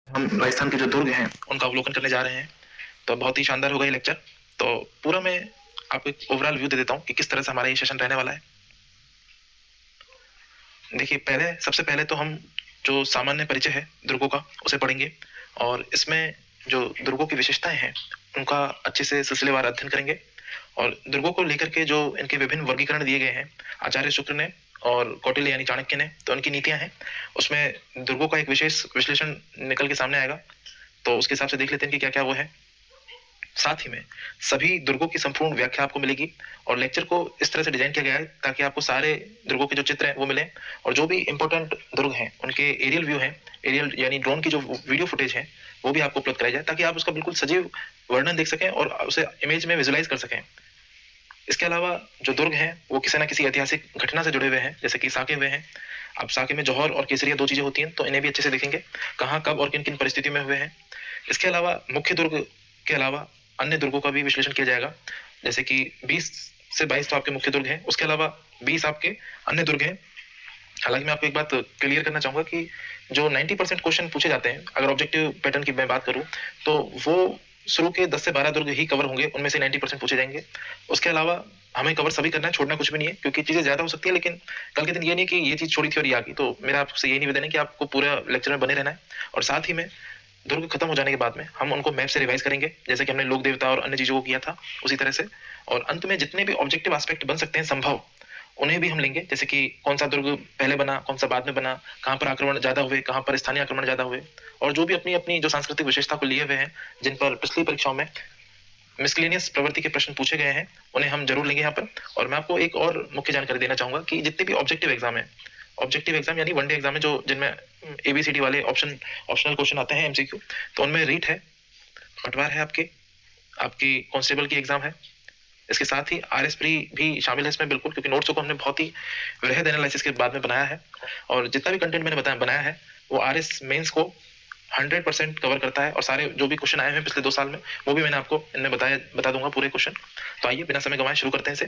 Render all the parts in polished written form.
हम राजस्थान के जो दुर्ग हैं उनका अवलोकन करने जा रहे हैं। तो बहुत ही शानदार होगा ये लेक्चर। तो पूरा मैं आपको एक ओवरऑल व्यू दे देता हूँ कि किस तरह से हमारा ये सेशन रहने वाला है। देखिए, सबसे पहले तो हम जो सामान्य परिचय है दुर्गों का उसे पढ़ेंगे और इसमें जो दुर्गों की विशेषताएं हैं उनका अच्छे से सिलसिलेवार अध्ययन करेंगे और दुर्गों को लेकर के जो इनके विभिन्न वर्गीकरण दिए गए हैं आचार्य शुक्र ने और कौटिल्य यानी चाणक्य ने, तो उनकी नीतियां हैं उसमें दुर्गों का एक विशेष विश्लेषण निकल के सामने आएगा। तो उसके हिसाब से देख लेते हैं कि क्या क्या वो है। साथ ही में सभी दुर्गों की संपूर्ण व्याख्या आपको मिलेगी और लेक्चर को इस तरह से डिजाइन किया गया है ताकि आपको सारे दुर्गों के जो चित्र हैं वो मिले और जो भी इंपॉर्टेंट दुर्ग हैं उनके एरियल व्यू हैं, एरियल यानी ड्रोन की जो वीडियो फुटेज है वो भी आपको उपलब्ध कराई जाए ताकि आप उसका बिल्कुल सजीव वर्णन देख सकें और उसे इमेज में विजुलाइज कर सकें। इसके अलावा जो दुर्ग हैं वो किसी ना किसी ऐतिहासिक घटना से जुड़े हुए हैं, जैसे कि साके हुए हैं। अब साके में जौहर और केसरिया दो चीजें होती हैं, तो इन्हें भी अच्छे से देखेंगे कहाँ कब और किन किन परिस्थितियों में हुए हैं। इसके अलावा मुख्य दुर्ग के अलावा अन्य दुर्गों का भी विश्लेषण किया जाएगा, जैसे कि 20 से 22 तो आपके मुख्य दुर्ग हैं, उसके अलावा 20 आपके अन्य दुर्ग हैं। हालांकि मैं आपको एक बात क्लियर करना चाहूंगा कि जो 90% क्वेश्चन पूछे जाते हैं, अगर ऑब्जेक्टिव पैटर्न की मैं बात करूं तो वो शुरू के 10 से 12 दुर्ग ही कवर होंगे, उनमें से 90% पूछे जाएंगे। उसके अलावा हमें कवर सभी करना है, छोड़ना कुछ भी नहीं है, क्योंकि चीजें ज्यादा हो सकती है लेकिन कल के दिन ये नहीं कि ये चीज छोड़ी थी और ये आ गई। तो मेरा आपसे यही निवेदन है कि आपको पूरा लेक्चर में बने रहना है और साथ ही में दुर्ग खत्म हो जाने के बाद में हम उनको मैप से रिवाइज करेंगे, जैसे कि हमने लोक देवता और अन्य चीजों को किया था उसी तरह से। और अंत में जितने भी ऑब्जेक्टिव एस्पेक्ट बन सकते हैं संभव, उन्हें भी हम लेंगे, जैसे कि कौन सा दुर्ग पहले बना, कौन सा बाद में बना, कहाँ पर आक्रमण ज्यादा हुए, कहाँ पर स्थानीय आक्रमण ज्यादा हुए, और जो भी अपनी अपनी जो सांस्कृतिक विशेषता को लिए हुए हैं, जिन पर पिछली परीक्षाओं में मिसलिनियस प्रवृत्ति के प्रश्न पूछे गए हैं, उन्हें हम जरूर लेंगे यहाँ पर। और मैं आपको एक और मुख्य जानकारी देना चाहूंगा कि जितने भी ऑब्जेक्टिव एग्जाम है, ऑब्जेक्टिव एग्जाम यानी वनडे एग्जाम है, जो जिनमें एबीसीडी वाले ऑप्शनल क्वेश्चन आते हैं एमसीक्यू, तो उनमें रीट है, पटवार है, आपकी आपकी कांस्टेबल की एग्जाम है। इसके साथ ही आरएस प्री भी शामिल है इसमें बिल्कुल, क्योंकि नोट्स को हमने बहुत ही वृहद एनालिसिस के बाद में बनाया है और जितना भी कंटेंट मैंने बनाया है वो आरएस मेंस को 100% कवर करता है और सारे जो भी क्वेश्चन आए हैं पिछले 2 साल में वो भी मैंने आपको इनमें बता दूंगा पूरे क्वेश्चन। तो आइए बिना समय गंवाए शुरू करते हैं इसे।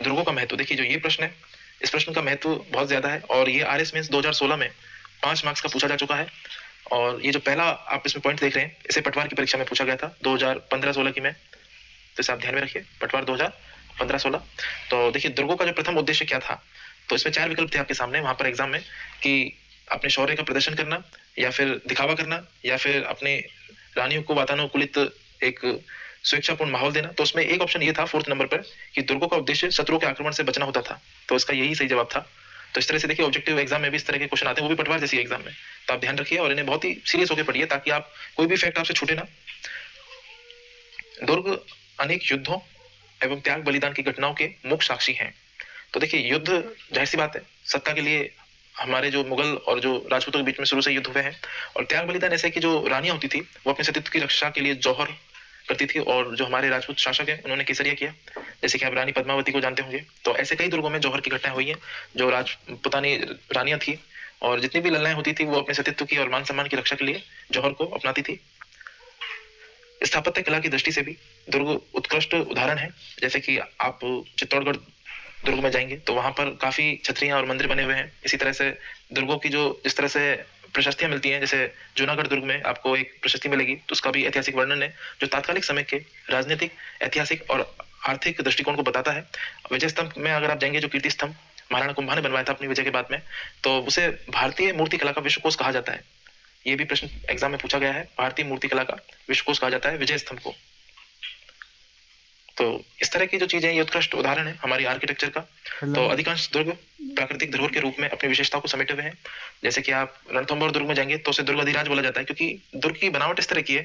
दुर्गों का महत्व, देखिए जो ये प्रश्न है इस प्रश्न का महत्व बहुत ज्यादा है और ये आरएस मेंस 2016 में 5 मार्क्स का पूछा जा चुका है। और ये जो पहला आप इसमें पॉइंट देख रहे हैं इसे पटवार की परीक्षा में पूछा गया था 2015-16 की में, तो इसे आप ध्यान में रखिए, पटवार 2015-16। तो देखिए दुर्गों का जो प्रथम उद्देश्य क्या था, तो इसमें 4 विकल्प थे आपके सामने वहां पर एग्जाम में कि अपने शौर्य का प्रदर्शन करना या फिर दिखावा करना या फिर अपने रानियों को वातानुकूलित एक स्वेच्छापूर्ण माहौल देना। तो उसमें एक ऑप्शन ये था 4th नंबर पर कि दुर्गों का उद्देश्य शत्रुओं के आक्रमण से बचना होता था, तो इसका यही सही जवाब था। तो इस तरह से देखिए ऑब्जेक्टिव एग्जाम में भी इस तरह के क्वेश्चन आते हैं, वो भी पटवार जैसी एग्जाम में, तो आप ध्यान रखिए और इन्हें बहुत ही सीरियस होकर पढ़िए ताकि आप कोई भी फैक्ट आपसे छूटे ना। दुर्ग अनेक युद्धों एवं त्याग बलिदान की घटनाओं के मुख्य साक्षी हैं। तो देखिए युद्ध जाहिर सी बात है सत्ता के लिए हमारे जो मुगल और जो राजपूतों के बीच में शुरू से युद्ध हुए हैं, और त्याग बलिदान ऐसे कि जो रानियां होती थी वो अपने सतीत्व की रक्षा के लिए जौहर करती थी और जो हमारे राजपूत शासक हैं उन्होंने केसरिया किया, जैसे कि आप रानी पद्मावती को जानते होंगे। तो ऐसे कई दुर्गों में जौहर की घटनाएं हुई हैं, जो राजपुतानी रानियां थी और जितनी भी लड़ाई होती थी वो अपने सतीत्व की और मान सम्मान की रक्षा के लिए जौहर को अपनाती थी। स्थापत्य कला की दृष्टि से भी दुर्ग उत्कृष्ट उदाहरण है, जैसे कि आप चित्तौड़गढ़ दुर्ग में जाएंगे तो वहां पर काफी छतरियां और मंदिर बने हुए हैं। इसी तरह से दुर्गों की जो जिस तरह से प्रशस्तियां मिलती हैं, जैसे जूनागढ़ दुर्ग में आपको एक प्रशस्ति मिलेगी तो उसका भी ऐतिहासिक वर्णन है जो तात्कालिक समय के राजनीतिक, ऐतिहासिक और आर्थिक दृष्टिकोण को बताता है। विजय स्तंभ में अगर आप जाएंगे, जो कीर्ति स्तंभ महाराणा कुंभा ने बनवाया था अपनी विजय के बाद में, तो उसे भारतीय मूर्ति कला का विश्वकोश कहा जाता है। ये भी प्रश्न एग्जाम में पूछा गया है, भारतीय मूर्ति कला का विश्वकोश कहा जाता है विजय स्तंभ को। तो इस तरह की जो चीजें ये उत्कृष्ट उदाहरण है हमारी आर्किटेक्चर का। तो अधिकांश दुर्ग प्राकृतिक धरोहर के रूप में अपनी विशेषता को समेटे हुए हैं, जैसे कि आप रणथंभौर दुर्ग में जाएंगे तो उसे दुर्ग अधिराज बोला जाता है, क्योंकि दुर्ग की बनावट इस तरह की है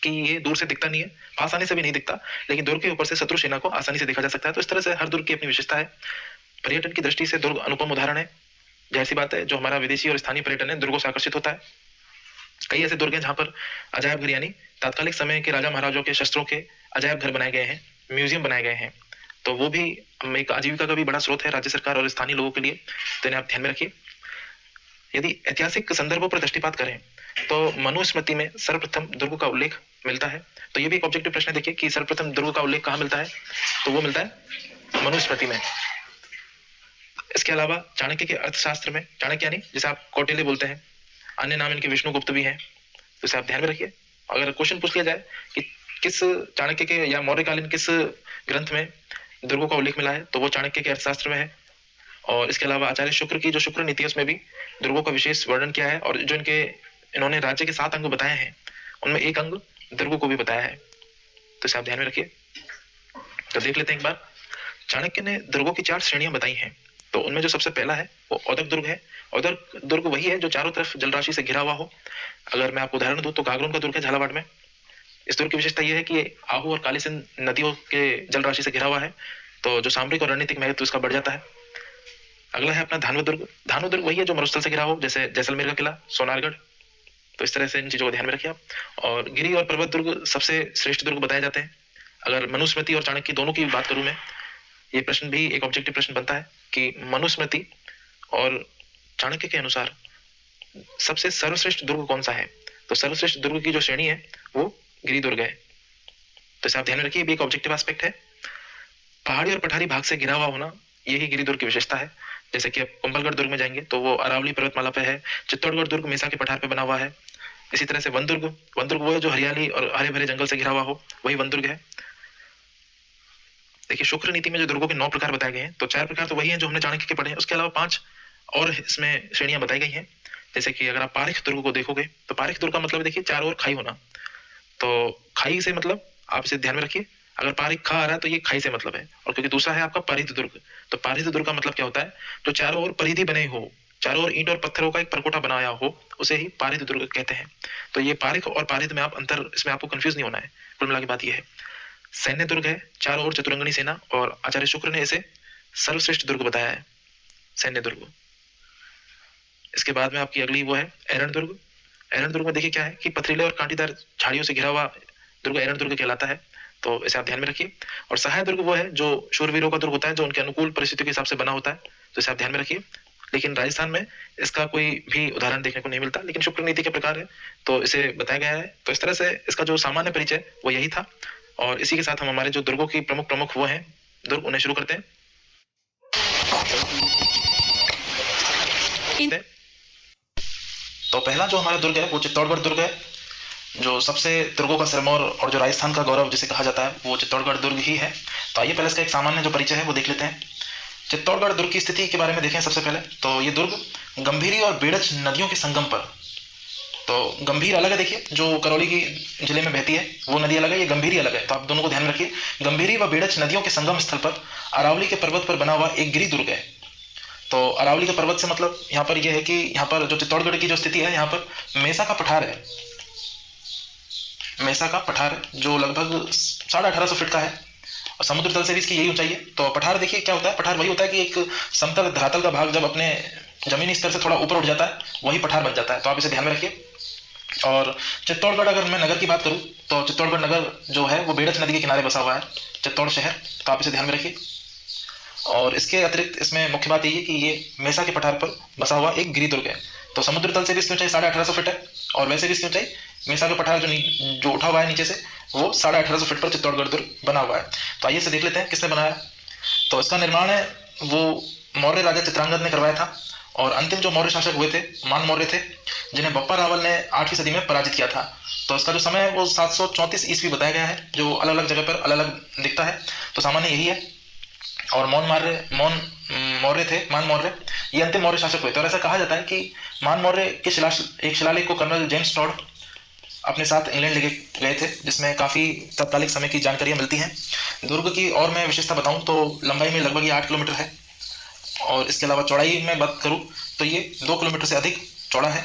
कि ये दूर से दिखता नहीं है, आसानी से भी नहीं दिखता, लेकिन दुर्ग के ऊपर से शत्रु सेना को आसानी से देखा जा सकता है। तो इस तरह से हर दुर्ग की अपनी विशेषता है। पर्यटन की दृष्टि से दुर्ग अनुपम उदाहरण है। जाहिर सी बात है जो हमारा विदेशी और स्थानीय पर्यटन है दुर्गों से आकर्षित होता है। कई ऐसे दुर्ग हैं जहां पर अजायब घर यानी तात्कालिक समय के राजा महाराजाओं के शस्त्रों के अजायब घर बनाए गए हैं, म्यूजियम बनाए गए हैं। तो वो भी एक आजीविका का भी बड़ा स्रोत है राज्य सरकार और स्थानीय लोगों के लिए, तो इन्हें आप ध्यान में रखिए। यदि ऐतिहासिक संदर्भों पर दृष्टिपात करें तो मनुस्मृति में सर्वप्रथम दुर्ग का उल्लेख मिलता है। तो ये भी एक ऑब्जेक्टिव प्रश्न है, देखिए कि सर्वप्रथम दुर्ग का उल्लेख कहाँ मिलता है, तो वो मिलता है मनुस्मृति में। इसके अलावा चाणक्य के अर्थशास्त्र में, चाणक्य यानी जिसे आप कौटिल्य बोलते हैं, अन्य नाम इनके विष्णुगुप्त भी हैं, तो इसे आप ध्यान में रखिए। अगर क्वेश्चन पूछ लिया जाए कि किस चाणक्य के या मौर्यकालीन किस ग्रंथ में दुर्गों का उल्लेख मिला है, तो वो चाणक्य के अर्थशास्त्र में है। और इसके अलावा आचार्य शुक्र की जो शुक्र नीति है उसमें भी दुर्गों का विशेष वर्णन किया है, और जो इन्होंने राज्य के 7 अंग बताए हैं उनमें एक अंग दुर्गों को भी बताया है, तो इसे आप ध्यान में रखिए। तो देख लेते हैं एक बार, चाणक्य ने दुर्गों की 4 श्रेणियां बताई हैं। तो उनमें जो सबसे पहला है वो औदक दुर्ग है। औदक दुर्ग वही है जो चारों तरफ जलराशि से घिरा हुआ हो। अगर मैं आपको उदाहरण दूं तो गागरोन का दुर्ग है झालावाड़ में। इस दुर्ग की विशेषता यह है कि ये आहू और काली सिंध नदियों के जलराशि से घिरा हुआ है, तो जो सामरिक और रणनीतिक महत्व उसका बढ़ जाता है। अगला है अपना धानव दुर्ग। धानव दुर्ग वही है जो मरुस्थल से घिरा हो, जैसे जैसलमेर का किला, सोनारगढ़। तो इस तरह से इन चीजों को ध्यान में रखिए आप। और गिरी और पर्वत दुर्ग सबसे श्रेष्ठ दुर्ग बताए जाते हैं। अगर मनुस्मृति और चाणक्य दोनों की बात करूं मैं, ये प्रश्न भी एक ऑब्जेक्टिव प्रश्न बनता है कि मनुस्मृति और चाणक्य के अनुसार सबसे सर्वश्रेष्ठ दुर्ग कौन सा है। तो सर्वश्रेष्ठ दुर्ग की जो श्रेणी है वो गिरी दुर्ग है, तो इसे आप ध्यान में रखिए, ये भी एक ऑब्जेक्टिव एस्पेक्ट है। पहाड़ी और पठारी भाग से घिरा हुआ होना यही गिरी दुर्ग की विशेषता है। जैसे कि आप कुंभलगढ़ दुर्ग में जाएंगे तो वो अरावली पर्वतमाला पे है। चित्तौड़गढ़ दुर्ग मेसा के पठार पे बना हुआ है। इसी तरह से वन दुर्ग वो है जो हरियाली और हरे भरे जंगल से घिरा हुआ हो, वही वन दुर्ग है। देखिए शुक्र नीति में जो दुर्गों के 9 प्रकार बताए गए हैं, तो 4 प्रकार तो वही हैं जो हमने चाणक्य के पढ़े हैं, उसके अलावा 5 और इसमें श्रेणियां बताई गई हैं। जैसे कि अगर आप पारिख दुर्ग को देखोगे तो पारिख दुर्ग का मतलब देखिए चारों ओर खाई होना। तो खाई से मतलब आप इसे ध्यान में रखिए, अगर पारिख खा आ रहा है तो ये खाई से मतलब है। और क्योंकि दूसरा है आपका परिध दुर्ग, तो परिध दुर्ग का मतलब क्या होता है, जो चारों ओर परिधि बने हो, चारों ओर ईंट और पत्थरों का एक परकोटा बनाया हो, उसे ही पारिध दुर्ग कहते हैं। तो ये पारिख और पारिध में आप अंतर, इसमें आपको कंफ्यूज नहीं होना है। कुल मिला की बात यह है। सैन्य दुर्ग है, चारों ओर चतुरंगनी सेना, और आचार्य शुक्र ने इसे सर्वश्रेष्ठ दुर्ग बताया है, सैन्य दुर्ग। इसके बाद में आपकी अगली वो है एरण दुर्ग। एरण दुर्ग में देखिए क्या है कि पथरीले और कांटीदार झाड़ियों से घिरा हुआ दुर्ग एरण दुर्ग कहलाता है, तो इसे आप ध्यान में रखिए। और सहाय दुर्ग वो है जो शूरवीरों का दुर्ग होता है, जो उनके अनुकूल परिस्थितियों के हिसाब से बना होता है, तो इसे आप ध्यान में रखिए। लेकिन राजस्थान में इसका कोई भी उदाहरण देखने को नहीं मिलता, लेकिन शुक्र नीति के प्रकार है तो इसे बताया गया है। तो इस तरह से इसका जो सामान्य परिचय वो यही था, और इसी के साथ हम हमारे जो दुर्गों की प्रमुख वो हैं दुर्ग, उन्हें शुरू करते हैं। तो पहला जो हमारा दुर्ग है वो चित्तौड़गढ़ दुर्ग है, जो सबसे दुर्गों का सिरमौर और जो राजस्थान का गौरव जिसे कहा जाता है वो चित्तौड़गढ़ दुर्ग ही है। तो आइए पहले इसका एक सामान्य जो परिचय है वो देख लेते हैं। चित्तौड़गढ़ दुर्ग की स्थिति के बारे में देखें सबसे पहले, तो ये दुर्ग गंभीरी और बेड़च नदियों के संगम पर, तो गंभीर अलग है, देखिए जो करौली की जिले में बहती है वो नदी अलग है, ये गंभीरी अलग है, तो आप दोनों को ध्यान में रखिए। गंभीरी व बेड़च नदियों के संगम स्थल पर अरावली के पर्वत पर बना हुआ एक गिरी दुर्ग है। तो अरावली के पर्वत से मतलब यहाँ पर यह है कि यहाँ पर जो चित्तौड़गढ़ की जो स्थिति है, यहाँ पर मेसा का पठार है, मेसा का पठार जो लगभग 1850 फीट का है, और समुद्र तल से भी इसकी यही ऊंचाई है। तो पठार देखिए क्या होता है, पठार वही होता है कि एक समतल धरातल का भाग जब अपने जमीनी स्तर से थोड़ा ऊपर उठ जाता है वही पठार बन जाता है, तो आप इसे ध्यान में रखिए। और चित्तौड़गढ़, अगर मैं नगर की बात करूं तो चित्तौड़गढ़ नगर जो है वो बेड़च नदी के किनारे बसा हुआ है, चित्तौड़ शहर, तो आप इसे ध्यान में रखिए। और इसके अतिरिक्त इसमें मुख्य बात यही है कि ये मेसा के पठार पर बसा हुआ एक गिरी दुर्ग है। तो समुद्र तल से भी इसकी ऊंचाई 1850 फीट है, और वैसे भी इसकी ऊंचाई मेसा के पठार जो उठा हुआ है नीचे से वो 1850 फीट पर चित्तौड़गढ़ दुर्ग बना हुआ है। तो आइए इसे देख लेते हैं किसने बनाया। तो इसका निर्माण है वो मौर्य राजा चित्रांगद ने करवाया था, और अंतिम जो मौर्य शासक हुए थे मान मौर्य थे, जिन्हें बप्पा रावल ने 8वीं सदी में पराजित किया था। तो इसका जो समय है वो 734 ईस्वी बताया गया है, जो अलग अलग जगह पर अलग अलग दिखता है, तो सामान्य यही है। और मान मौर्य थे, मान मौर्य ये अंतिम मौर्य शासक हुए थे। और ऐसा कहा जाता है कि मान मौर्य के एक शिलालेख को कर्नल जेम्स टॉड अपने साथ इंग्लैंड लेके गए थे, जिसमें काफी तत्कालिक समय की जानकारियां मिलती हैं। दुर्ग की और मैं विशेषता बताऊं तो लंबाई में लगभग ये 8 किलोमीटर है, और इसके अलावा चौड़ाई में बात करूं तो ये 2 किलोमीटर से अधिक चौड़ा है।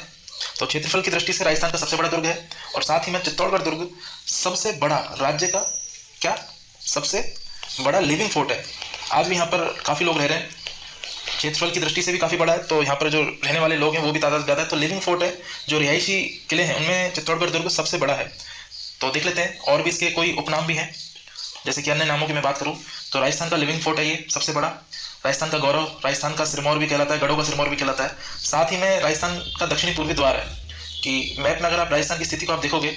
तो क्षेत्रफल की दृष्टि से राजस्थान का सबसे बड़ा दुर्ग है। और साथ ही में चित्तौड़गढ़ दुर्ग सबसे बड़ा राज्य का क्या सबसे बड़ा लिविंग फोर्ट है। आज भी यहाँ पर काफी लोग रह रहे हैं, क्षेत्रफल की दृष्टि से भी काफी बड़ा है, तो यहाँ पर जो रहने वाले लोग हैं वो भी तादाद ज्यादा है। तो लिविंग फोर्ट है, जो रिहायशी किले हैं उनमें चित्तौड़गढ़ दुर्ग सबसे बड़ा है। तो देख लेते हैं, और भी इसके कोई उपनाम भी हैं, जैसे कि अन्य नामों की मैं बात करूं तो राजस्थान का लिविंग फोर्ट है ये सबसे बड़ा, राजस्थान का गौरव, राजस्थान का सिरमौर भी कहलाता है, गढ़ों का सिरमौर भी कहलाता है। साथ ही में राजस्थान का दक्षिणी पूर्वी द्वार है, कि मैप में अगर आप राजस्थान की स्थिति को आप देखोगे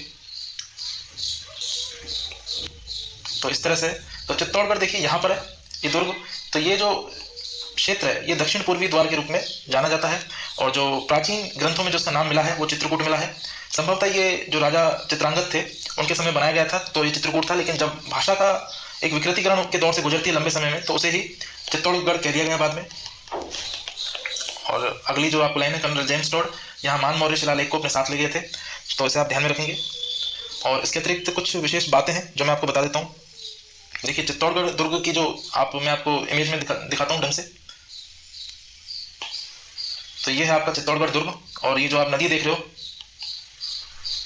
तो इस तरह से, तो चित्तौड़गढ़ देखिए यहाँ पर है ये दुर्ग। तो ये जो क्षेत्र है ये दक्षिण पूर्वी द्वार के रूप में जाना जाता है, और जो प्राचीन ग्रंथों में जो उसका नाम मिला है वो चित्रकूट मिला है। संभवतः ये जो राजा चित्रांगद थे उनके समय बनाया गया था तो ये चित्रकूट था, लेकिन जब भाषा का एक विकृतीकरण के दौर से गुजरती है लंबे समय में तो उसे ही चित्तौड़गढ़ कह दिया गया बाद में। और अगली जो आपको लाइन है, कर्नल जेम्स टॉड यहाँ मान मौर्य शिलालेख को अपने साथ ले गए थे, तो इसे आप ध्यान में रखेंगे। और इसके अतिरिक्त कुछ विशेष बातें हैं जो मैं आपको बता देता हूँ। देखिए चित्तौड़गढ़ दुर्ग की जो मैं आपको इमेज में दिखाता हूँ ढंग से। तो ये है आपका चित्तौड़गढ़ दुर्ग, और ये जो आप नदी देख रहे हो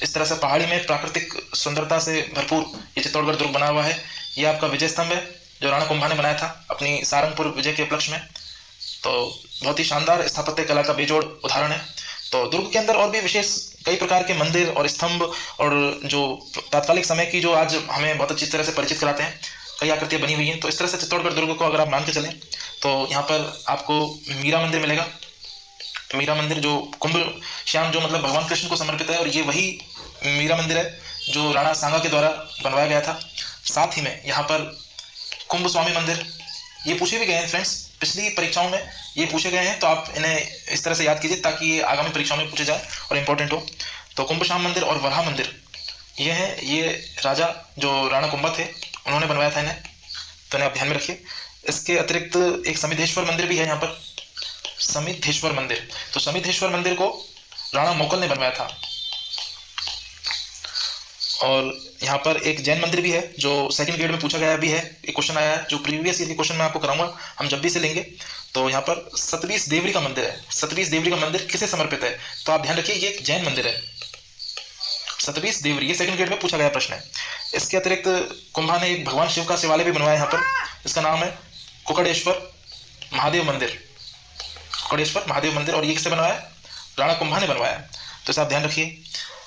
इस तरह से पहाड़ी में प्राकृतिक सुंदरता से भरपूर ये चित्तौड़गढ़ दुर्ग बना हुआ है। ये आपका विजय स्तंभ है जो राणा कुंभा ने बनाया था अपनी सारंगपुर विजय के उपलक्ष्य में। तो बहुत ही शानदार स्थापत्य कला का बेजोड़ उदाहरण है। तो दुर्ग के अंदर और भी विशेष कई प्रकार के मंदिर और स्तंभ और जो तात्कालिक समय की जो आज हमें बहुत अच्छी तरह से परिचित कराते हैं कई आकृतियां बनी हुई हैं। तो इस तरह से चित्तौड़गढ़ दुर्ग को अगर आप मान के चलें तो यहाँ पर आपको मीरा मंदिर मिलेगा। मीरा मंदिर जो कुंभ श्याम जो मतलब भगवान कृष्ण को समर्पित है, और ये वही मीरा मंदिर है जो राणा सांगा के द्वारा बनवाया गया था। साथ ही में यहाँ पर कुंभ स्वामी मंदिर, ये पूछे भी गए हैं फ्रेंड्स, पिछली परीक्षाओं में ये पूछे गए हैं, तो आप इन्हें इस तरह से याद कीजिए ताकि ये आगामी परीक्षाओं में पूछे जाए और इम्पोर्टेंट हो। तो कुंभ श्याम मंदिर और वराह मंदिर ये है, ये राजा जो राणा कुंभा थे उन्होंने बनवाया था इन्हें, तो इन्हें आप ध्यान में रखिए। इसके अतिरिक्त एक समिधेश्वर मंदिर भी है यहाँ पर, समिधेश्वर मंदिर। तो समिधेश्वर मंदिर को राणा मोकल ने बनवाया था। और यहाँ पर एक जैन मंदिर भी है जो सेकंड ग्रेड में पूछा गया भी है, एक क्वेश्चन आया है जो प्रीवियस ईयर के क्वेश्चन में आपको कराऊंगा हम जब भी से लेंगे। तो यहाँ पर सतबीस देवरी का मंदिर है। सतबीस देवरी का मंदिर किसे समर्पित है? तो आप ध्यान रखिए ये एक जैन मंदिर है, सतबीस देवरी, ये सेकंड ग्रेड में पूछा गया प्रश्न है। इसके अतिरिक्त कुंभा ने एक भगवान शिव का शिवालय भी बनवाया यहाँ पर, इसका नाम है कुकड़ेश्वर महादेव मंदिर। कुकड़ेश्वर महादेव मंदिर, और ये किससे बनवाया? राणा कुंभा ने बनवाया। तो इसे आप ध्यान रखिए।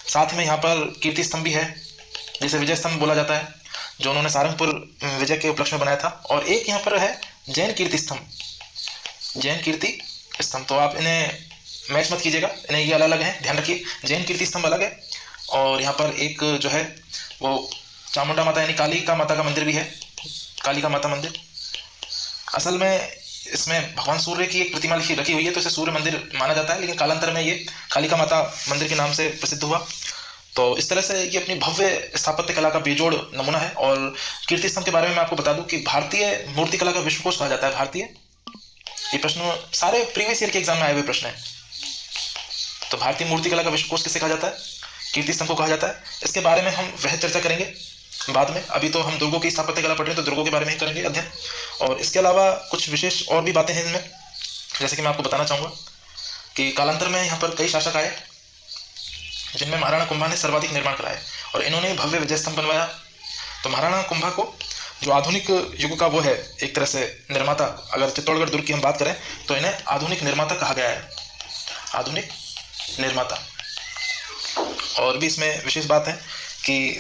साथ में यहाँ पर कीर्ति स्तंभ भी है जिसे विजय स्तंभ बोला जाता है, जो उन्होंने सारंगपुर विजय के उपलक्ष्य में बनाया था। और एक यहाँ पर है जैन कीर्ति स्तंभ, जैन कीर्ति स्तंभ। तो आप इन्हें मैच मत कीजिएगा, इन्हें ये अलग अलग है, ध्यान रखिए। जैन कीर्ति स्तंभ अलग है, और यहाँ पर एक जो है वो चामुंडा माता यानी कालिका माता का मंदिर भी है, कालिका माता मंदिर। असल में इसमें भगवान सूर्य की एक प्रतिमा रखी हुई है, तो इसे सूर्य मंदिर माना जाता है, लेकिन कालांतर में ये कालिका माता मंदिर के नाम से प्रसिद्ध हुआ। तो इस तरह से ये अपनी भव्य स्थापत्य कला का बेजोड़ नमूना है। और कीर्ति स्तंभ के बारे में मैं आपको बता दूं कि भारतीय मूर्ति कला का विश्वकोश कहा जाता है। भारतीय, ये प्रश्न सारे प्रीवियस ईयर के एग्जाम में आए हुए प्रश्न है। तो भारतीय मूर्ति कला का विश्वकोश किसे कहा जाता है? कीर्ति स्तंभ को कहा जाता है। इसके बारे में हम वह चर्चा करेंगे बाद में, अभी तो हम दुर्गों की स्थापत्य कला पढ़ रहे हैं तो दुर्गों के बारे में ही करेंगे अध्ययन। और इसके अलावा कुछ विशेष और भी बातें हैं इसमें, जैसे कि मैं आपको बताना चाहूँगा कि कालांतर में यहाँ पर कई शासक आए जिनमें महाराणा कुंभा ने सर्वाधिक निर्माण कराया, और इन्होंने भव्य विजय स्तंभ बनवाया। तो महाराणा कुंभा को जो आधुनिक युग का वो है एक तरह से निर्माता, अगर चित्तौड़गढ़ दुर्ग की हम बात करें तो इन्हें आधुनिक निर्माता कहा गया है, आधुनिक निर्माता। और भी इसमें विशेष बात है कि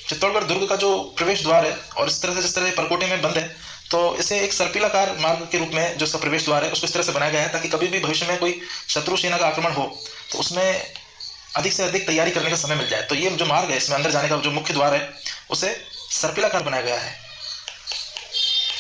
चित्तौड़गढ़ दुर्ग का जो प्रवेश द्वार है, और इस तरह से जिस तरह परकोटे में बंद है, तो इसे एक सर्पिलाकार मार्ग के रूप में जो इसका प्रवेश द्वार है उसको इस तरह से बनाया गया है ताकि कभी भी भविष्य में कोई शत्रु सेना का आक्रमण हो तो उसमें अधिक से अधिक तैयारी करने का समय मिल जाए। तो ये जो मार्ग है इसमें अंदर जाने का जो मुख्य द्वार है उसे सर्पिलाकार बनाया गया है,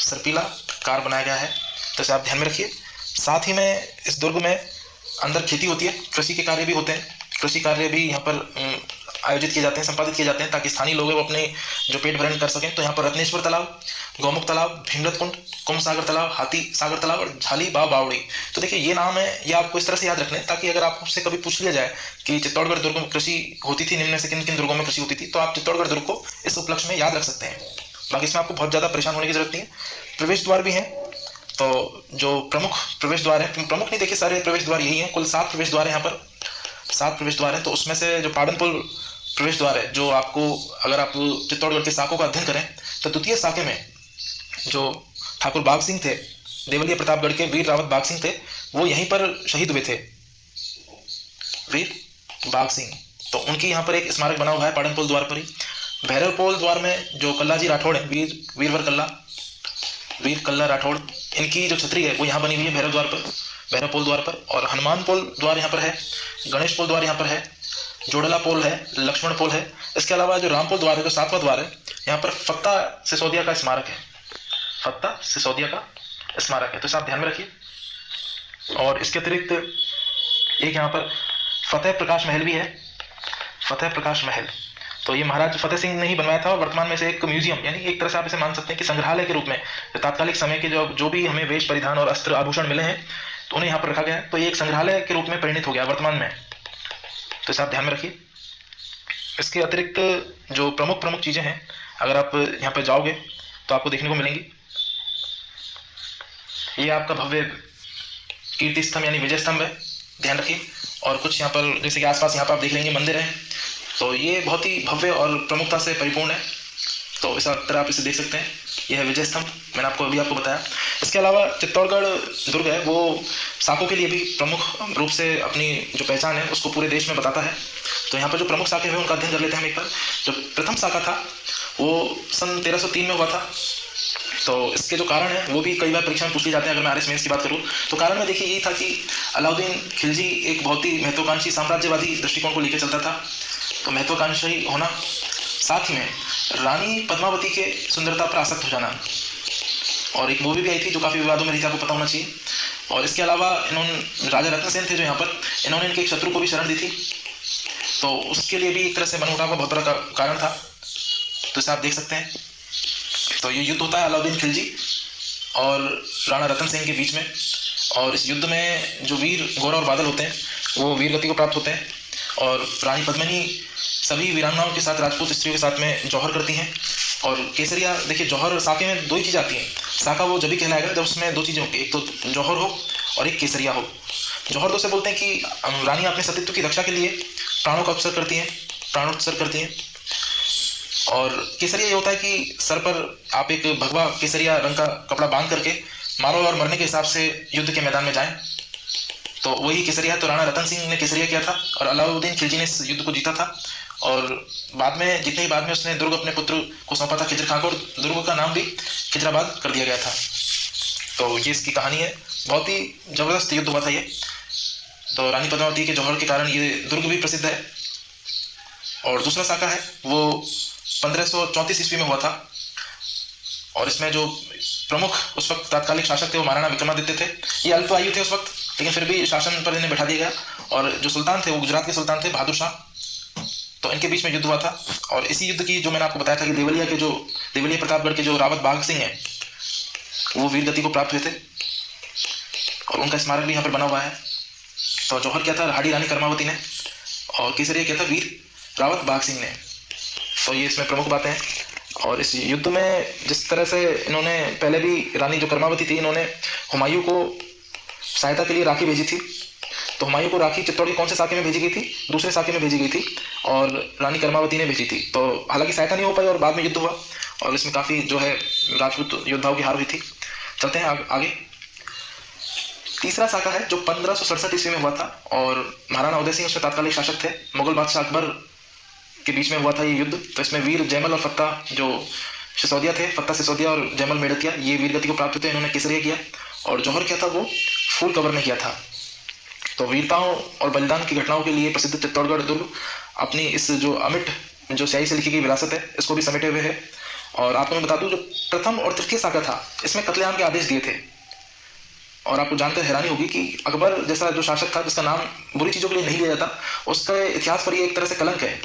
सर्पिलाकार बनाया गया है। तो इसे आप ध्यान में रखिए। साथ ही में इस दुर्ग में अंदर खेती होती है, कृषि के कार्य भी होते हैं, कृषि कार्य भी यहाँ पर आयोजित किए जाते हैं, संपादित किए जाते हैं ताकि स्थानीय लोग अपने जो पेट भरण कर सकें। तो यहाँ पर रत्नेश्वर तालाब, गौमुख तालाब, भीमरथ कुंड, कुंभ सागर तालाब, हाथी सागर तालाब और झाली बावड़ी। तो देखिए ये नाम है, ये आपको इस तरह से याद रखने ताकि अगर आपसे कभी पूछ लिया जाए कि चित्तौड़गढ़ दुर्ग में कृषि होती थी, निम्न में से किन किन दुर्गों में कृषि होती थी, तो आप चित्तौड़गढ़ दुर्ग को इस उपलक्ष्य में याद रख सकते हैं। बाकी इसमें आपको बहुत ज़्यादा परेशान होने की जरूरत नहीं है। प्रवेश द्वार भी हैं, तो जो प्रमुख प्रवेश द्वार है, प्रमुख नहीं देखिए सारे प्रवेश द्वार यही हैं, कुल 7 प्रवेश द्वार है यहाँ पर, 7 प्रवेश द्वार है। तो उसमें से जो पाडनपुर प्रवेश द्वार है, जो आपको अगर आप चित्तौड़गढ़ के साकों का अध्ययन करें तो द्वितीय साके में जो ठाकुर बाघ सिंह थे, देवलिया प्रतापगढ़ के वीर रावत बाघ सिंह थे, वो यहीं पर शहीद हुए थे, वीर बाघ सिंह। तो उनकी यहाँ पर एक स्मारक बना हुआ है पाडनपोल द्वार पर ही। भैरवपोल द्वार में जो कल्ला जी राठौड़ है, वीरवर कल्ला, वीर कल्ला राठौड़, इनकी जो छतरी है वो यहाँ बनी हुई है भैरव द्वार पर, भैरवपोल द्वार पर। और हनुमान पोल द्वार यहाँ पर है, गणेश पोल द्वार यहाँ पर है, जोड़ला पोल है, लक्ष्मण पोल है। इसके अलावा जो रामपोल द्वार है, जो 7वां द्वार है, यहाँ पर फत्ता सिसोदिया का स्मारक है, फत्ता सिसोदिया का स्मारक है। तो इसे आप ध्यान में रखिए। और इसके अतिरिक्त एक यहाँ पर फतेह प्रकाश महल भी है, फतेह प्रकाश महल। तो ये महाराज फतेह सिंह ने ही बनवाया था और वर्तमान में से एक म्यूजियम, यानी एक तरह से आप इसे मान सकते हैं कि संग्रहालय के रूप में तात्कालिक समय के जो भी हमें वेश परिधान और अस्त्र आभूषण मिले हैं तो उन्हें यहाँ पर रखा गया है। तो ये एक संग्रहालय के रूप में परिणित हो गया वर्तमान में, तो इसे आप ध्यान में रखिए। इसके अतिरिक्त जो प्रमुख प्रमुख चीज़ें हैं, अगर आप यहाँ पर जाओगे तो आपको देखने को मिलेंगी। ये आपका भव्य कीर्ति स्तंभ यानी विजय स्तंभ है, ध्यान रखिए। और कुछ यहाँ पर जैसे कि आसपास यहाँ पर आप देख लेंगे मंदिर हैं, तो ये बहुत ही भव्य और प्रमुखता से परिपूर्ण है। तो इस तरह आप इसे देख सकते हैं। यह है विजय स्तंभ, मैंने आपको बताया। इसके अलावा चित्तौड़गढ़ दुर्ग है, वो साकों के लिए भी प्रमुख रूप से अपनी जो पहचान है उसको पूरे देश में बताता है। तो यहाँ पर जो प्रमुख साखे हुए उनका अध्ययन कर लेते हैं हम एक बार। जो प्रथम साका था वो सन 1303 में हुआ था। तो इसके जो कारण है वो भी कई बार परीक्षा में पूछ लिए जाते हैं। अगर मैं आरएस मेंस की बात करूँ तो कारण में देखिए यही था कि अलाउद्दीन खिलजी एक बहुत ही महत्वाकांक्षी साम्राज्यवादी दृष्टिकोण को लेकर चलता था। तो महत्वाकांक्षी होना, साथ ही में रानी पद्मावती के सुंदरता पर आसक्त हो जाना। और एक मूवी भी आई थी जो काफ़ी विवादों में रही थी, आपको पता होना चाहिए। और इसके अलावा इन्होंने राजा रत्नसेन थे जो यहाँ पर, इन्होंने इनके एक शत्रु को भी शरण दी थी। तो उसके लिए भी एक तरह से मनमुटाव का बहुत बड़ा कारण था। तो इसे आप देख सकते हैं। तो ये युद्ध होता है अलाउद्दीन खिलजी और राणा रतन सिंह के बीच में। और इस युद्ध में जो वीर गौरव और बादल होते हैं वो वीर गति को प्राप्त होते हैं। और रानी पद्मिनी सभी वीरांगनाओं के साथ, राजपूत स्त्रियों के साथ में जौहर करती हैं। और केसरिया, देखिए जौहर साके में दो ही चीज़ आती हैं। साका वो जब भी कहलाएगा जब उसमें दो चीज़ें होंगी, एक तो जौहर हो और एक केसरिया हो। जौहर तो से बोलते हैं कि रानी अपने सतीत्व की रक्षा के लिए प्राणों का उत्सर्ग करती हैं, प्राणोत्सर्ग करती हैं। और केसरिया ये होता है कि सर पर आप एक भगवा केसरिया रंग का कपड़ा बांध करके मारो और मरने के हिसाब से युद्ध के मैदान में जाएं। तो वही केसरिया है। तो राणा रतन सिंह ने केसरिया किया था और अलाउद्दीन खिलजी ने इस युद्ध को जीता था। और बाद में जितने ही बाद में उसने दुर्ग अपने पुत्र को सौंपा था, खिजर खां को, और दुर्ग का नाम भी खिजराबाद कर दिया गया था। तो ये इसकी कहानी है। बहुत ही जबरदस्त युद्ध हुआ था ये। तो रानी पद्मावती के जौहर के कारण ये दुर्ग भी प्रसिद्ध है। और दूसरा साका है वो 1534 ईस्वी में हुआ था। और इसमें जो प्रमुख उस वक्त तात्कालिक शासक थे वो महाराणा विक्रमादित्य थे। ये अल्प आयु थे उस वक्त, लेकिन फिर भी शासन पर इन्हें बैठा दिया गया। और जो सुल्तान थे वो गुजरात के सुल्तान थे बहादुर शाह। तो इनके बीच में युद्ध हुआ था। और इसी युद्ध की जो मैंने आपको बताया था कि देवलिया प्रतापगढ़ के जो रावत बाघ सिंह है वो वीर गति को प्राप्त हुए थे और उनका स्मारक भी यहाँ पर बना हुआ है। तो जौहर क्या था राहाड़ी रानी कर्मावती ने, और केसरिया क्या था वीर रावत बाघ सिंह ने। तो ये इसमें प्रमुख बातें हैं। और इस युद्ध में जिस तरह से इन्होंने पहले भी, रानी जो कर्मावती थी, इन्होंने हुमायूं को सहायता के लिए राखी भेजी थी। तो हुमायूं को राखी चित्तौड़ कौन से साके में भेजी गई थी? दूसरे साके में भेजी गई थी और रानी कर्मावती ने भेजी थी। तो हालांकि सहायता नहीं हो पाई और बाद में युद्ध हुआ और इसमें काफ़ी जो है राजपूत योद्धाओं की हार हुई थी। चलते हैं आगे। तीसरा साका है जो 1567 ईस्वी में हुआ था और महाराणा उदय सिंह उसमें तात्कालिक शासक थे। मुगल बादशाह अकबर के बीच में हुआ था ये युद्ध। तो इसमें वीर जयमल और फत्ता जो सिसोदिया थे, फत्ता सिसोदिया और जयमल मेड़किया, ये वीर गति को प्राप्त थे। इन्होंने केसरिया किया। और जौहर क्या था वो फूल कवर ने किया था। तो वीरताओं और बलिदान की घटनाओं के लिए प्रसिद्ध चित्तौड़गढ़ दुर्ग अपनी इस जो अमिट जो स्याही से लिखी गई विरासत है इसको भी समेटे हुए है। और आपको मैं बता दूं जो प्रथम और तृतीय साका था इसमें कत्लेआम के आदेश दिए थे। और आपको जानकर हैरानी होगी कि अकबर जैसा जो शासक था जिसका नाम बुरी चीज़ों के लिए नहीं लिया जाता, उसके इतिहास पर ये एक तरह से कलंक है।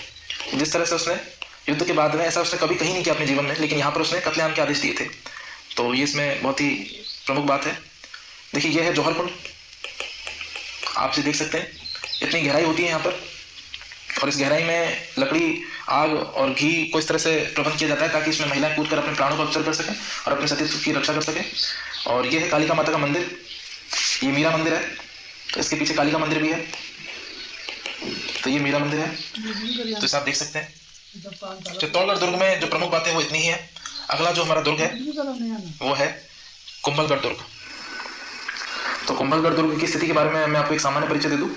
जिस तरह से उसने युद्ध के बाद में ऐसा उसने कभी कहीं नहीं किया अपने जीवन में, लेकिन यहाँ पर उसने कत्लेआम के आदेश दिए थे। तो ये इसमें बहुत ही प्रमुख बात है। देखिए ये है जौहर कुंड, आपसे देख सकते हैं इतनी गहराई होती है यहाँ पर। और इस गहराई में लकड़ी, आग और घी को इस तरह से प्रबंध किया जाता है ताकि इसमें महिलाएं कूद कर अपने प्राणों का उपचार कर सकें और अपने सतीत्व की रक्षा कर सकें। और ये है कालिका माता का मंदिर, ये मीरा मंदिर है। तो इसके पीछे कालिका मंदिर भी है। तो ये मीरा मंदिर है। तो इसे आप देख सकते हैं। चित्तौड़गढ़ दुर्ग में जो प्रमुख बातें वो इतनी ही है। अगला जो हमारा दुर्ग है वो है कुंभलगढ़ दुर्ग। तो कुंभलगढ़ दुर्ग की स्थिति के बारे में मैं आपको एक सामान्य परिचय दे दूं।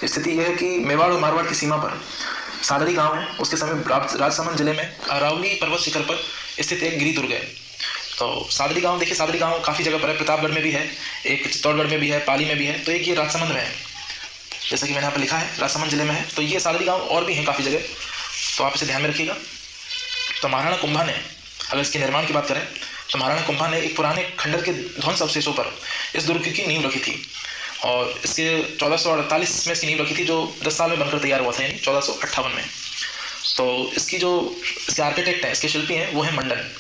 स्थिति यह है कि मेवाड़ और मारवाड़ की सीमा पर सादड़ी गांव है, उसके समय राजसमंद जिले में अरावली पर्वत शिखर पर स्थित एक गिरी दुर्ग है। तो सादड़ी गांव, देखिए सादड़ी गांव काफ़ी जगह पर है, प्रतापगढ़ में भी है, एक चित्तौड़गढ़ में भी है, पाली में भी है। तो एक ये राजसमंद में है, जैसा कि मैंने यहाँ पर लिखा है राजसमंद जिले में है। तो ये सादड़ी गाँव और भी हैं काफ़ी जगह, तो आप इसे ध्यान में रखिएगा। तो महाराणा कुंभा ने, अगर इसके निर्माण की बात करें तो महाराणा कुंभा ने एक पुराने खंडर के ध्वंस अवशेषों पर इस दुर्ग की नींव रखी थी। और इसके 1448 में इसकी नींव रखी थी, जो 10 साल में बनकर तैयार हुआ था, यानी 1458 में। तो इसकी जो इसके आर्किटेक्ट हैं, इसके शिल्पी हैं, वो हैं मंडन।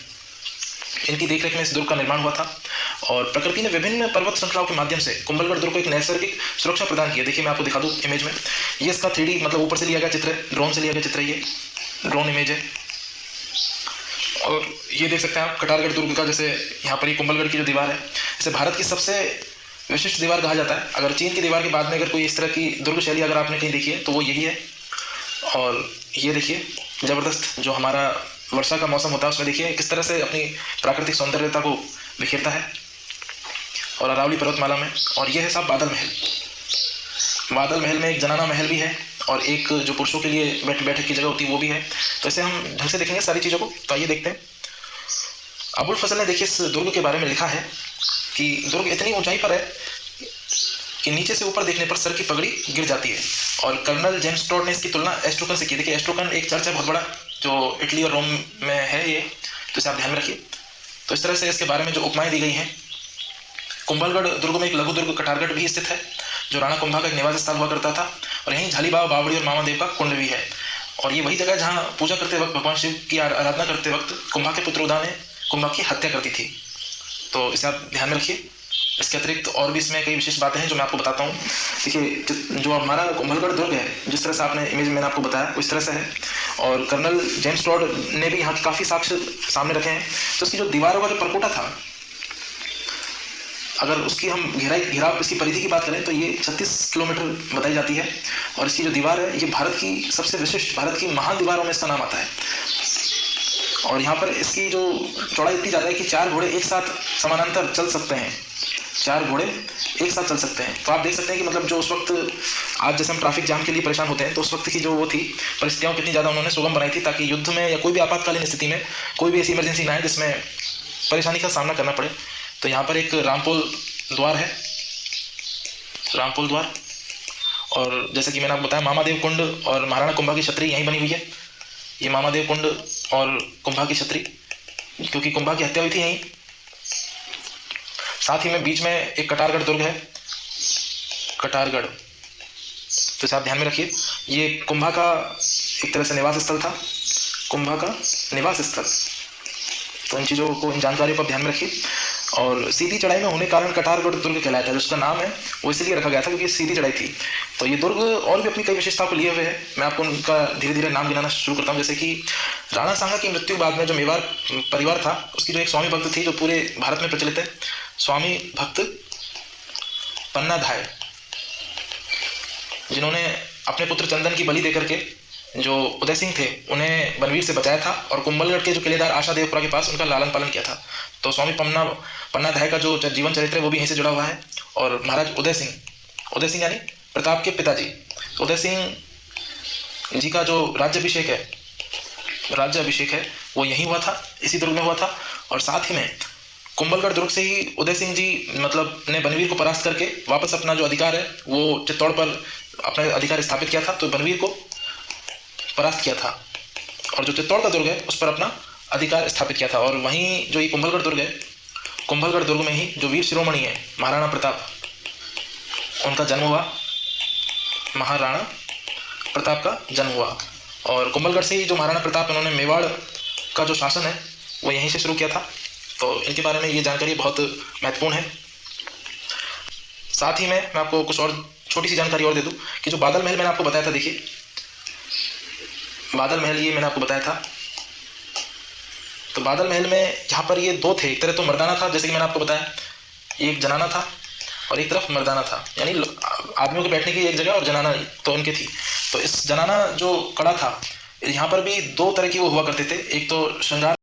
इनकी देखरेख में इस दुर्ग का निर्माण हुआ था। और प्रकृति ने विभिन्न पर्वत श्रृंखलाओं के माध्यम से कुंभलगढ़ दुर्ग को एक नैसर्गिक सुरक्षा प्रदान की है। देखिए मैं आपको दिखा दूं इमेज में, ये इसका 3D मतलब ऊपर से लिया गया चित्र है, ड्रोन से लिया गया चित्र है, ये ड्रोन इमेज है। और ये देख सकते हैं आप कटारगढ़ दुर्ग का, जैसे यहाँ पर ये कुंभलगढ़ की जो दीवार है, इसे भारत की सबसे विशिष्ट दीवार कहा जाता है। अगर चीन की दीवार के बाद में अगर कोई इस तरह की दुर्ग शैली अगर आपने कहीं देखी है तो वो यही है। और ये देखिए ज़बरदस्त जो हमारा वर्षा का मौसम होता है उसमें देखिए किस तरह से अपनी प्राकृतिक सौंदर्यता को बिखेरता है, और अरावली पर्वतमाला में। और ये है साहब बादल महल। बादल महल में एक जनाना महल भी है और एक जो पुरुषों के लिए बैठक की जगह होती है वो भी है। तो इसे हम ढंग से देखेंगे सारी चीज़ों को। तो आइए देखते हैं। अबुल फजल ने देखिए इस दुर्ग के बारे में लिखा है कि दुर्ग इतनी ऊंचाई पर है कि नीचे से ऊपर देखने पर सर की पगड़ी गिर जाती है। और कर्नल जेम्स टॉड ने इसकी तुलना एस्ट्रोकन से की। देखिए एस्ट्रोकन एक चर्च है बहुत बड़ा, जो इटली और रोम में है ये, तो इसे आप ध्यान में रखिए। तो इस तरह से इसके बारे में जो उपमाएं दी गई हैं। कुंभलगढ़ दुर्ग में एक लघु दुर्ग कटारगढ़ भी स्थित है, जो राणा कुंभा का एक निवास स्थल हुआ करता था। और यहीं झालीबाव, बावड़ी और मामा देव का कुंड भी है। और ये वही जगह जहाँ पूजा करते वक्त, भगवान शिव की आराधना करते वक्त कुंभा के पुत्र उदा ने कुंभा की हत्या कर दी थी। तो इसे आप ध्यान में रखिए। इसके अतिरिक्त और भी इसमें कई विशेष बातें हैं जो मैं आपको बताता हूँ। देखिए जो हमारा कुंभलगढ़ दुर्ग है, जिस तरह से आपने इमेज मैंने आपको बताया उस तरह से है। और कर्नल जेम्स टॉड ने भी यहाँ के काफ़ी साक्ष्य सामने रखे हैं। तो इसकी जो दीवारों का जो परकोटा था, अगर उसकी हम घेराव इसकी परिधि की बात करें तो ये 36 किलोमीटर बताई जाती है। और इसकी जो दीवार है ये भारत की सबसे विशिष्ट, भारत की महान दीवारों में इसका नाम आता है। और यहाँ पर इसकी जो चौड़ाई इतनी ज़्यादा है कि 4 घोड़े एक साथ समानांतर चल सकते हैं। 4 घोड़े एक साथ चल सकते हैं। तो आप देख सकते हैं कि मतलब जो उस वक्त, आज जैसे हम ट्रैफिक जाम के लिए परेशान होते हैं, तो उस वक्त की जो वो थी परिस्थितियाँ कितनी ज़्यादा उन्होंने सुगम बनाई थी, ताकि युद्ध में या कोई भी आपातकालीन स्थिति में कोई भी ऐसी इमरजेंसी ना आए जिसमें परेशानी का सामना करना पड़े। तो यहाँ पर एक रामपोल द्वार है, रामपोल द्वार। और जैसे कि मैंने आपको बताया मामादेव कुंड और महाराणा कुंभा की छतरी यहीं बनी हुई है। ये मामादेव कुंड और कुंभा की छतरी, क्योंकि कुंभा की हत्या हुई थी यहीं। साथ ही में बीच में एक कटारगढ़ दुर्ग है, कटारगढ़। तो इसे आप ध्यान में रखिए। ये कुंभा का एक तरह से निवास स्थल था, कुंभा का निवास स्थल। तो इन चीज़ों को, इन जानकारियों को ध्यान में रखिए। और सीधी चढ़ाई में होने के कारण कटारगढ़ दुर्ग कहलाता है। जिसका नाम है वो इसलिए रखा गया था क्योंकि सीधी चढ़ाई थी। तो ये दुर्ग और भी अपनी कई विशेषताओं को लिए हुए है। मैं आपको उनका धीरे धीरे नाम गिनाना शुरू करता हूँ। जैसे कि राणा सांगा की मृत्यु के बाद में जो मेवाड़ परिवार था, उसकी जो एक स्वामी भक्त थी जो पूरे भारत में प्रचलित है, स्वामी भक्त पन्नाधाय, जिन्होंने अपने पुत्र चंदन की बलि देकर के जो उदय सिंह थे उन्हें बनवीर से बचाया था और कुंभलगढ़ के जो किलेदार आशा देवपुरा के पास उनका लालन पालन किया था। तो स्वामी पन्नाधाय का जो जीवन चरित्र है वो भी यहीं से जुड़ा हुआ है। और महाराज उदय सिंह यानी प्रताप के पिताजी, उदय सिंह जी का जो राज्याभिषेक है वो यहीं हुआ था, इसी दुर्ग में हुआ था। और साथ ही में कुंभलगढ़ दुर्ग से ही उदय सिंह जी मतलब ने बनवीर को परास्त करके वापस अपना जो अधिकार है वो चित्तौड़ पर अपना अधिकार स्थापित किया था। तो बनवीर को परास्त किया था और जो चित्तौड़ का दुर्ग है उस पर अपना अधिकार स्थापित किया था। और वहीं जो ये कुंभलगढ़ दुर्ग है, कुंभलगढ़ दुर्ग में ही जो वीर शिरोमणि है महाराणा प्रताप, उनका जन्म हुआ, महाराणा प्रताप का जन्म हुआ। और कुंभलगढ़ से ही जो महाराणा प्रताप, उन्होंने मेवाड़ का जो शासन है वो यहीं से शुरू किया था। तो इनके बारे में ये जानकारी बहुत महत्वपूर्ण है। साथ ही में मैं आपको कुछ और छोटी सी जानकारी और दे दूं कि जो बादल महल मैंने आपको बताया था, देखिए बादल महल ये मैंने आपको बताया था। तो बादल महल में जहाँ पर ये 2 थे, एक तरह तो मर्दाना था जैसे कि मैंने आपको बताया, एक जनाना था और एक तरफ मर्दाना था, यानी आदमियों के बैठने की एक जगह और जनाना तो उनके थी। तो इस जनाना जो कड़ा था, यहाँ पर भी 2 तरह की वो हुआ करते थे। एक तो श्रृंगार